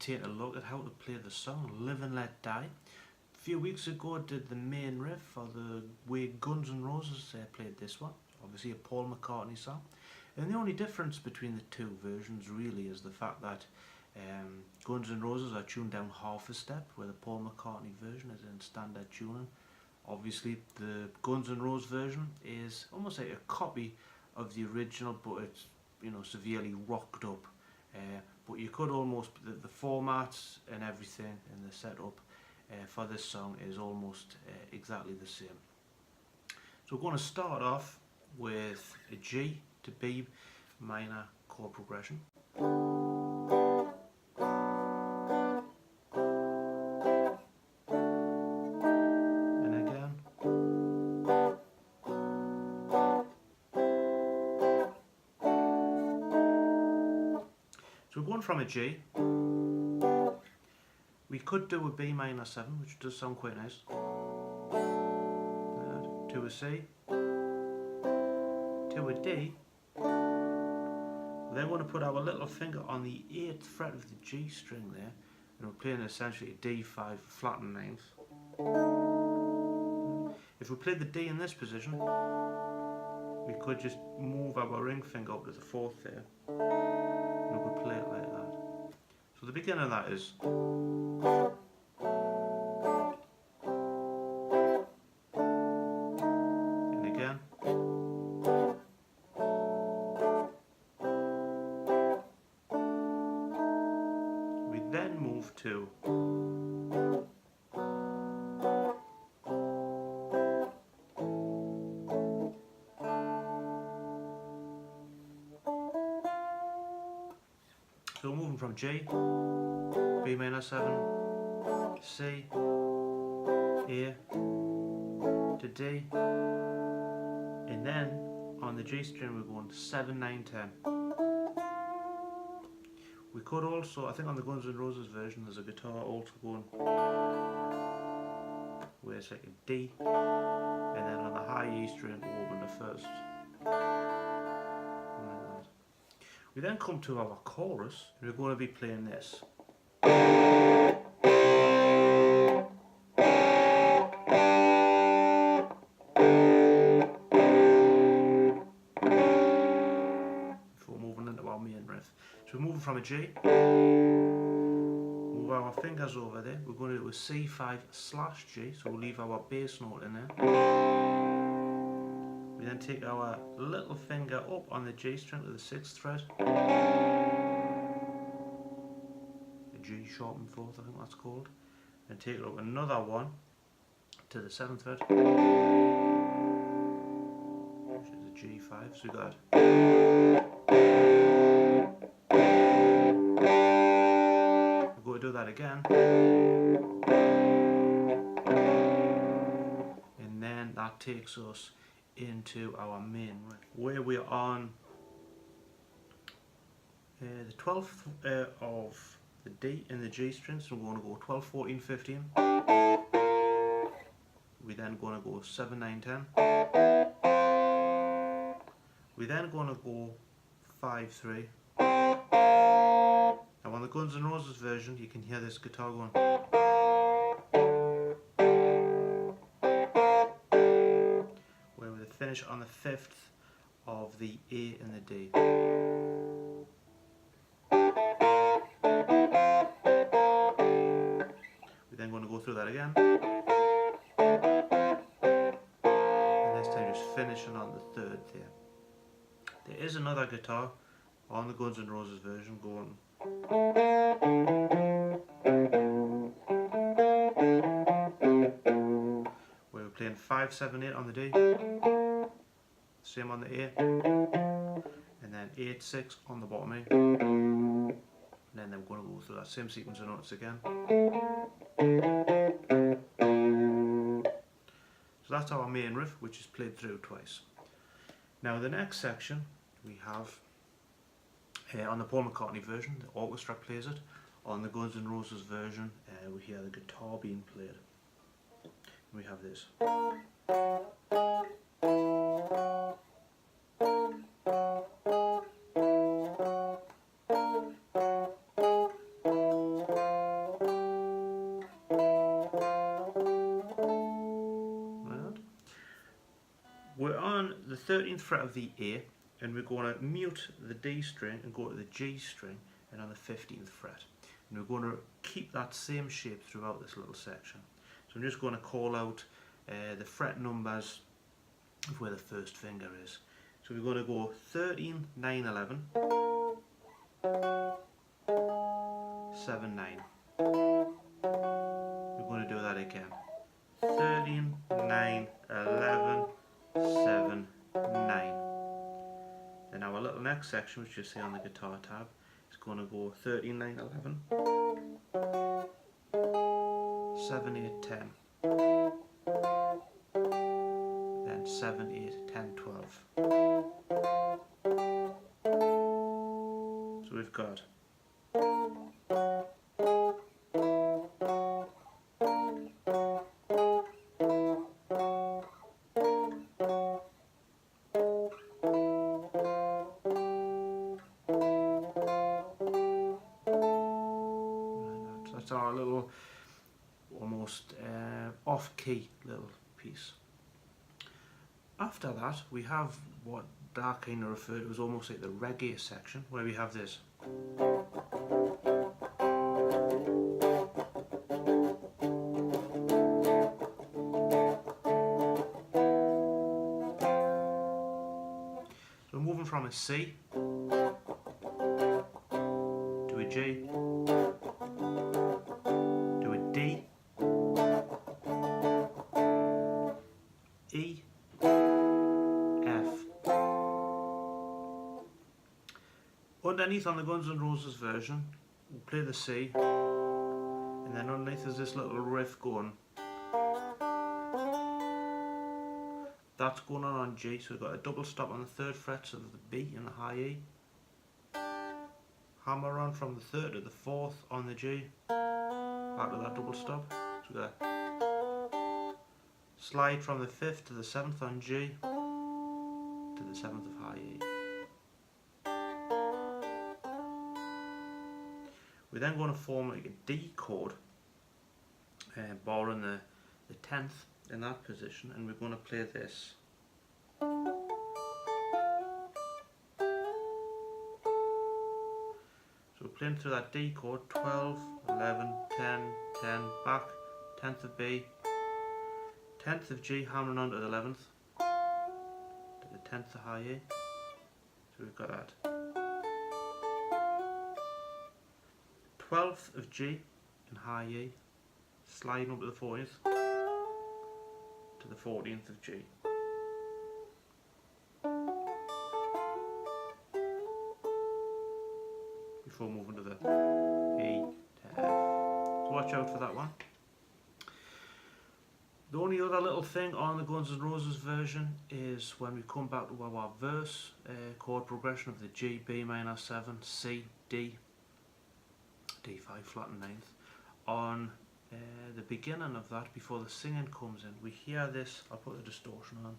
take a look at how to play the song Live and Let Die. A few weeks ago I did the main riff, or the way Guns N' Roses played this one, obviously a Paul McCartney song. And the only difference between the two versions really is the fact that Guns N' Roses are tuned down half a step, where the Paul McCartney version is in standard tuning. Obviously the Guns N' Roses version is almost like a copy of the original, but it's, you know, severely rocked up. But you could almost, the formats and everything and the setup for this song is almost exactly the same. So we're going to start off with a G to B minor chord progression. And again. So we're going from a G. We could do a B minor 7, which does sound quite nice. To a C. To a D. Then we're going to put our little finger on the 8th fret of the G string there, and we're playing essentially a D5 flat and 9th. If we played the D in this position, we could just move our ring finger up to the 4th there, and we could play it like that. So the beginning of that is. And again. We then move to. So we're moving from G, B minor 7, C, A, to D, and then on the G string we're going 7, 9, 10. We could also, I think on the Guns N' Roses version there's a guitar also going where it's like a D, and then on the high E string we open the first. We then come to our chorus, and we're going to be playing this. If we're moving into our main riff. So we're moving from a G, move our fingers over there, we're going to do a C5/G, so we'll leave our bass note in there. We then take our little finger up on the G string to the 6th fret, the G sharpened 4th I think that's called, and take it up another one to the 7th fret, which is a G5, so we got that. We're going to do that again, and then that takes us into our main riff, where we're on the 12th of the D in the G string, so we're going to go 12, 14, 15. We're then going to go 7, 9, 10. We're then going to go 5, 3. Now on the Guns N' Roses version you can hear this guitar going. Finish on the 5th of the A and the D. We're then going to go through that again. And this time just finishing on the 3rd there. There is another guitar on the Guns N' Roses version going. Where we're playing 5, 7, 8 on the D. Same on the A, and then 8, 6 on the bottom A, and then we're going to go through that same sequence of notes again. So that's our main riff, which is played through twice. Now the next section we have on the Paul McCartney version, the orchestra plays it. On the Guns N' Roses version we hear the guitar being played. We have this. on the 13th fret of the A, and we're going to mute the D string and go to the G string, and on the 15th fret. And we're going to keep that same shape throughout this little section. So I'm just going to call out the fret numbers of where the first finger is. So we're going to go 13, 9, 11, 7, 9. We're going to do that again. 13, 9, 11, 7, 9. Then our little next section, which you see on the guitar tab, is going to go 13, 9, 11, 7, 8, 10. Then 7, 8, 10, 12. So we've got our little almost off-key little piece. After that we have what I kind of refer to as almost like the reggae section, where we have this. So we're moving from a C to a G, to a D, E, F. Underneath on the Guns N' Roses version, we'll play the C, and then underneath there's this little riff going. That's going on G, so we've got a double stop on the 3rd frets of the B and the high E. Hammer on from the 3rd to the 4th on the G, back to that double stop. So we've got slide from the 5th to the 7th on G, to the 7th of high E. We're then going to form like a D chord, borrowing the 10th in that position, and we're going to play this. So we're playing through that D chord, 12, 11, 10, 10, back, 10th of B, 10th of G, hammering on to the 11th, to the 10th of high E. So we've got that. 12th of G in high E, sliding up to the 40th, to the 14th of G. Before moving to the E to F. So watch out for that one. The only other little thing on the Guns N' Roses version is when we come back to our verse chord progression of the G, B minor 7, C, D, D5 flat and 9th. On the beginning of that, before the singing comes in, we hear this. I'll put the distortion on.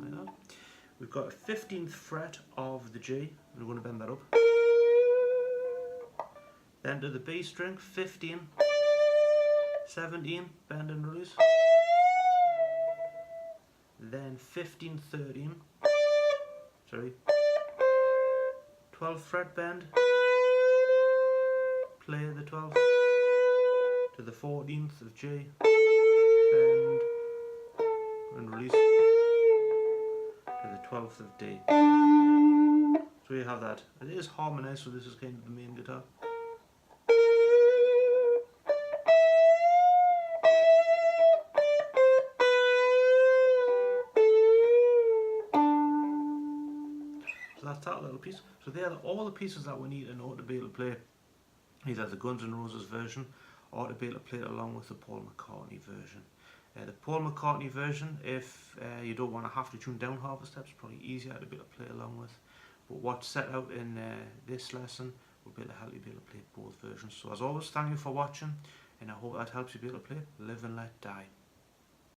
Like that. We've got a 15th fret of the G, and we're going to bend that up. Then to the B string, 15, 17, bend and release. Then 15, 13, sorry, 12th fret bend, play the 12th, to the 14th of G, bend and release, to the 12th of D. So you have that. It is harmonized, so this is kind of the main guitar. That's that little piece. So they are all the pieces that we need in order to be able to play either the Guns N' Roses version or to be able to play it along with the Paul McCartney version. The Paul McCartney version, if you don't want to have to tune down half the steps, probably easier to be able to play along with. But what's set out in this lesson will be able to help you be able to play both versions. So as always, thank you for watching, and I hope that helps you be able to play Live and Let Die.